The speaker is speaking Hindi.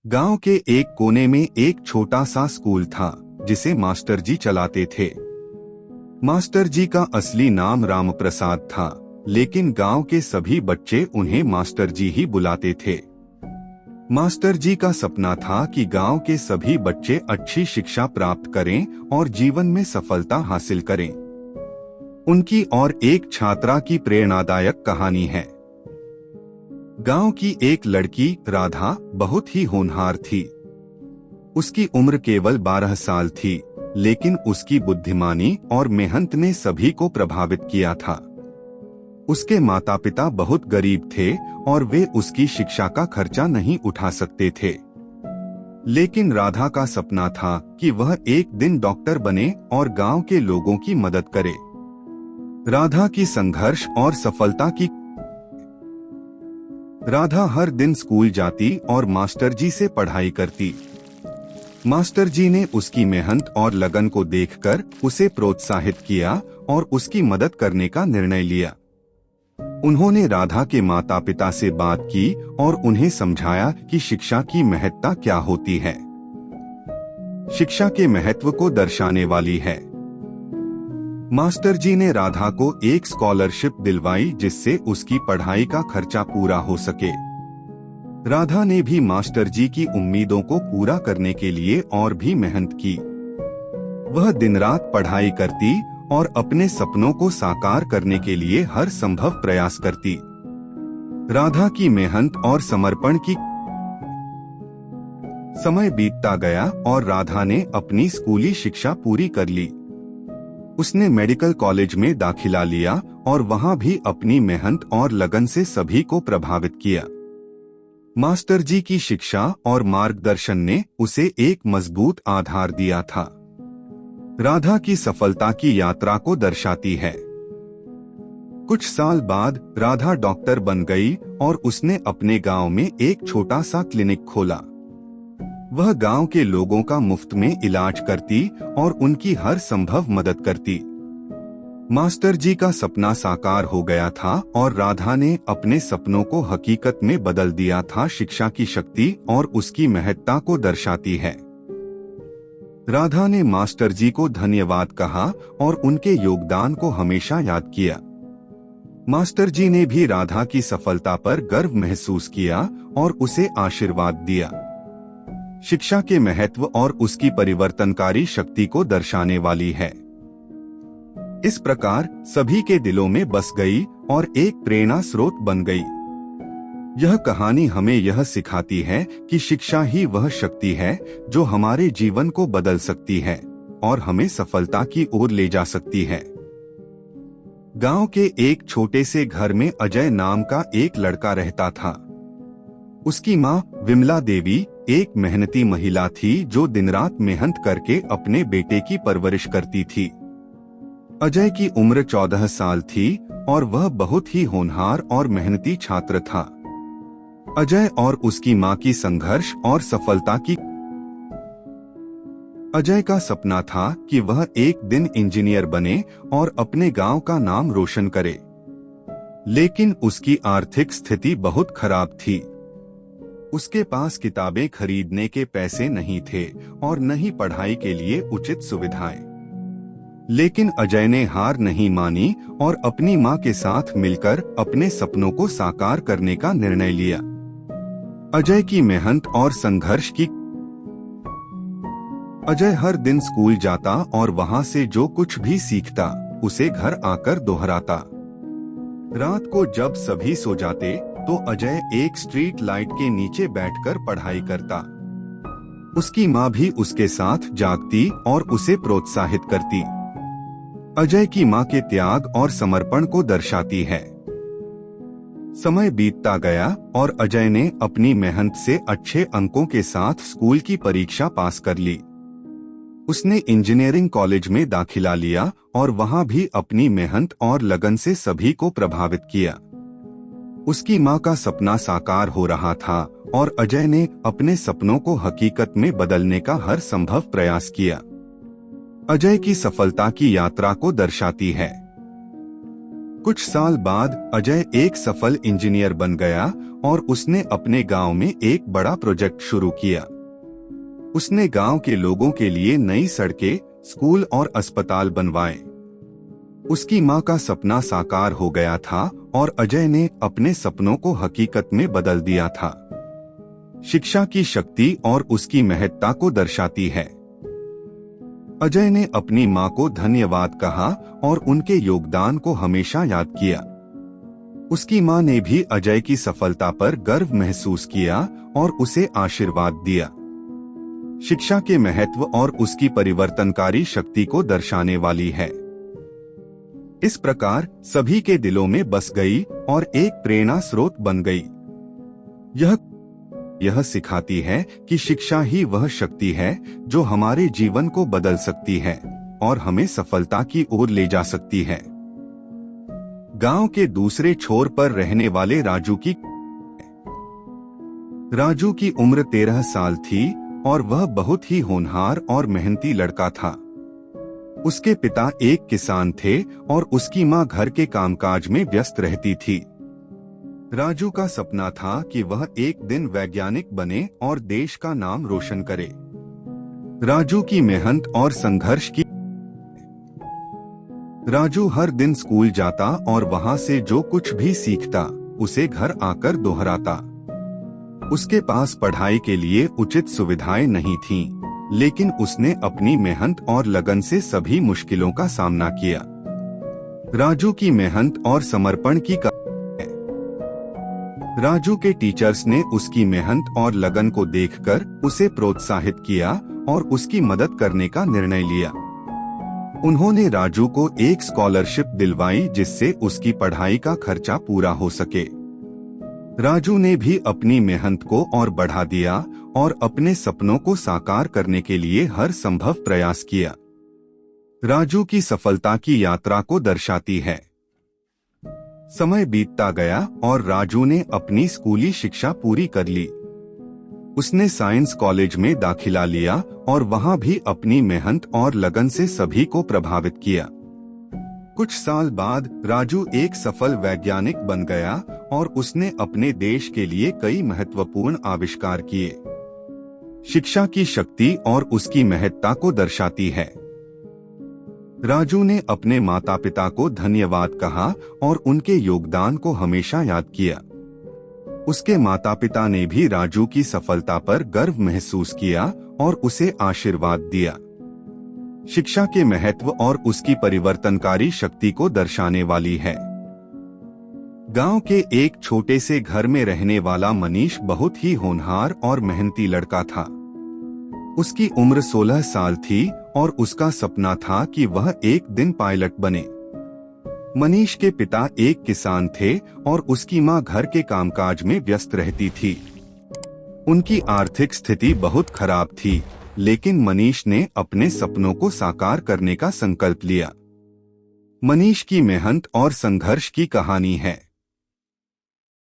गांव के एक कोने में एक छोटा सा स्कूल था जिसे मास्टर जी चलाते थे। मास्टर जी का असली नाम रामप्रसाद था, लेकिन गांव के सभी बच्चे उन्हें मास्टर जी ही बुलाते थे। मास्टर जी का सपना था कि गांव के सभी बच्चे अच्छी शिक्षा प्राप्त करें और जीवन में सफलता हासिल करें। उनकी और एक छात्रा की प्रेरणादायक कहानी है। गांव की एक लड़की राधा बहुत ही होनहार थी। उसकी उम्र केवल 12 साल थी, लेकिन उसकी बुद्धिमानी और मेहनत ने सभी को प्रभावित किया था। उसके माता पिता बहुत गरीब थे और वे उसकी शिक्षा का खर्चा नहीं उठा सकते थे। लेकिन राधा का सपना था कि वह एक दिन डॉक्टर बने और गांव के लोगों की मदद करे। राधा की संघर्ष और सफलता की राधा हर दिन स्कूल जाती और मास्टर जी से पढ़ाई करती। मास्टर जी ने उसकी मेहनत और लगन को देखकर उसे प्रोत्साहित किया और उसकी मदद करने का निर्णय लिया। उन्होंने राधा के माता पिता से बात की और उन्हें समझाया कि शिक्षा की महत्ता क्या होती है। शिक्षा के महत्व को दर्शाने वाली है। मास्टर जी ने राधा को एक स्कॉलरशिप दिलवाई जिससे उसकी पढ़ाई का खर्चा पूरा हो सके। राधा ने भी मास्टर जी की उम्मीदों को पूरा करने के लिए और भी मेहनत की। वह दिन रात पढ़ाई करती और अपने सपनों को साकार करने के लिए हर संभव प्रयास करती। राधा की मेहनत और समर्पण की समय बीतता गया और राधा ने अपनी स्कूली शिक्षा पूरी कर ली। उसने मेडिकल कॉलेज में दाखिला लिया और वहां भी अपनी मेहनत और लगन से सभी को प्रभावित किया। मास्टर जी की शिक्षा और मार्गदर्शन ने उसे एक मजबूत आधार दिया था। राधा की सफलता की यात्रा को दर्शाती है। कुछ साल बाद राधा डॉक्टर बन गई और उसने अपने गांव में एक छोटा सा क्लिनिक खोला। वह गांव के लोगों का मुफ्त में इलाज करती और उनकी हर संभव मदद करती। मास्टर जी का सपना साकार हो गया था और राधा ने अपने सपनों को हकीकत में बदल दिया था। शिक्षा की शक्ति और उसकी महत्ता को दर्शाती है। राधा ने मास्टर जी को धन्यवाद कहा और उनके योगदान को हमेशा याद किया। मास्टर जी ने भी राधा की सफलता पर गर्व महसूस किया और उसे आशीर्वाद दिया। शिक्षा के महत्व और उसकी परिवर्तनकारी शक्ति को दर्शाने वाली है। इस प्रकार सभी के दिलों में बस गई और एक प्रेरणा स्रोत बन गई। यह कहानी हमें यह सिखाती है कि शिक्षा ही वह शक्ति है जो हमारे जीवन को बदल सकती है और हमें सफलता की ओर ले जा सकती है। गांव के एक छोटे से घर में अजय नाम का एक लड़का रहता था। उसकी माँ विमला देवी एक मेहनती महिला थी जो दिन रात मेहनत करके अपने बेटे की परवरिश करती थी। अजय की उम्र 14 साल थी और वह बहुत ही होनहार और मेहनती छात्र था। अजय और उसकी माँ की संघर्ष और सफलता की अजय का सपना था कि वह एक दिन इंजीनियर बने और अपने गांव का नाम रोशन करे, लेकिन उसकी आर्थिक स्थिति बहुत खराब थी। उसके पास किताबें खरीदने के पैसे नहीं थे और न ही पढ़ाई के लिए उचित सुविधाएं। लेकिन अजय ने हार नहीं मानी और अपनी मां के साथ मिलकर अपने सपनों को साकार करने का निर्णय लिया। अजय की मेहनत और संघर्ष की अजय हर दिन स्कूल जाता और वहां से जो कुछ भी सीखता उसे घर आकर दोहराता। रात को जब सभी सो जाते तो अजय एक स्ट्रीट लाइट के नीचे बैठकर पढ़ाई करता। उसकी माँ भी उसके साथ जागती और उसे प्रोत्साहित करती। अजय की माँ के त्याग और समर्पण को दर्शाती है। समय बीतता गया और अजय ने अपनी मेहनत से अच्छे अंकों के साथ स्कूल की परीक्षा पास कर ली। उसने इंजीनियरिंग कॉलेज में दाखिला लिया और वहां भी अपनी मेहनत और लगन से सभी को प्रभावित किया। उसकी माँ का सपना साकार हो रहा था और अजय ने अपने सपनों को हकीकत में बदलने का हर संभव प्रयास किया। अजय की सफलता की यात्रा को दर्शाती है। कुछ साल बाद अजय एक सफल इंजीनियर बन गया और उसने अपने गांव में एक बड़ा प्रोजेक्ट शुरू किया। उसने गांव के लोगों के लिए नई सड़कें, स्कूल और अस्पताल बनवाए। उसकी मां का सपना साकार हो गया था और अजय ने अपने सपनों को हकीकत में बदल दिया था। शिक्षा की शक्ति और उसकी महत्ता को दर्शाती है। अजय ने अपनी मां को धन्यवाद कहा और उनके योगदान को हमेशा याद किया। उसकी मां ने भी अजय की सफलता पर गर्व महसूस किया और उसे आशीर्वाद दिया। शिक्षा के महत्व और उसकी परिवर्तनकारी शक्ति को दर्शाने वाली है। इस प्रकार सभी के दिलों में बस गई और एक प्रेरणा स्रोत बन गई। यह सिखाती है कि शिक्षा ही वह शक्ति है जो हमारे जीवन को बदल सकती है और हमें सफलता की ओर ले जा सकती है। गांव के दूसरे छोर पर रहने वाले राजू की उम्र 13 साल थी और वह बहुत ही होनहार और मेहनती लड़का था। उसके पिता एक किसान थे और उसकी मां घर के कामकाज में व्यस्त रहती थी। राजू का सपना था कि वह एक दिन वैज्ञानिक बने और देश का नाम रोशन करे। राजू की मेहनत और संघर्ष की राजू हर दिन स्कूल जाता और वहां से जो कुछ भी सीखता उसे घर आकर दोहराता। उसके पास पढ़ाई के लिए उचित सुविधाएं नहीं थीं, लेकिन उसने अपनी मेहनत और लगन से सभी मुश्किलों का सामना किया। राजू की मेहनत और समर्पण की राजू के टीचर्स ने उसकी मेहनत और लगन को देखकर उसे प्रोत्साहित किया और उसकी मदद करने का निर्णय लिया। उन्होंने राजू को एक स्कॉलरशिप दिलवाई जिससे उसकी पढ़ाई का खर्चा पूरा हो सके। राजू ने भी अपनी मेहनत को और बढ़ा दिया और अपने सपनों को साकार करने के लिए हर संभव प्रयास किया। राजू की सफलता की यात्रा को दर्शाती है। समय बीतता गया और राजू ने अपनी स्कूली शिक्षा पूरी कर ली। उसने साइंस कॉलेज में दाखिला लिया और वहां भी अपनी मेहनत और लगन से सभी को प्रभावित किया। कुछ साल बाद राजू एक सफल वैज्ञानिक बन गया और उसने अपने देश के लिए कई महत्वपूर्ण आविष्कार किए। शिक्षा की शक्ति और उसकी महत्ता को दर्शाती है। राजू ने अपने माता पिता को धन्यवाद कहा और उनके योगदान को हमेशा याद किया। उसके माता पिता ने भी राजू की सफलता पर गर्व महसूस किया और उसे आशीर्वाद दिया। शिक्षा के महत्व और उसकी परिवर्तनकारी शक्ति को दर्शाने वाली है। गांव के एक छोटे से घर में रहने वाला मनीष बहुत ही होनहार और मेहनती लड़का था। उसकी उम्र 16 साल थी और उसका सपना था कि वह एक दिन पायलट बने। मनीष के पिता एक किसान थे और उसकी मां घर के कामकाज में व्यस्त रहती थी। उनकी आर्थिक स्थिति बहुत खराब थी, लेकिन मनीष ने अपने सपनों को साकार करने का संकल्प लिया। मनीष की मेहनत और संघर्ष की कहानी है।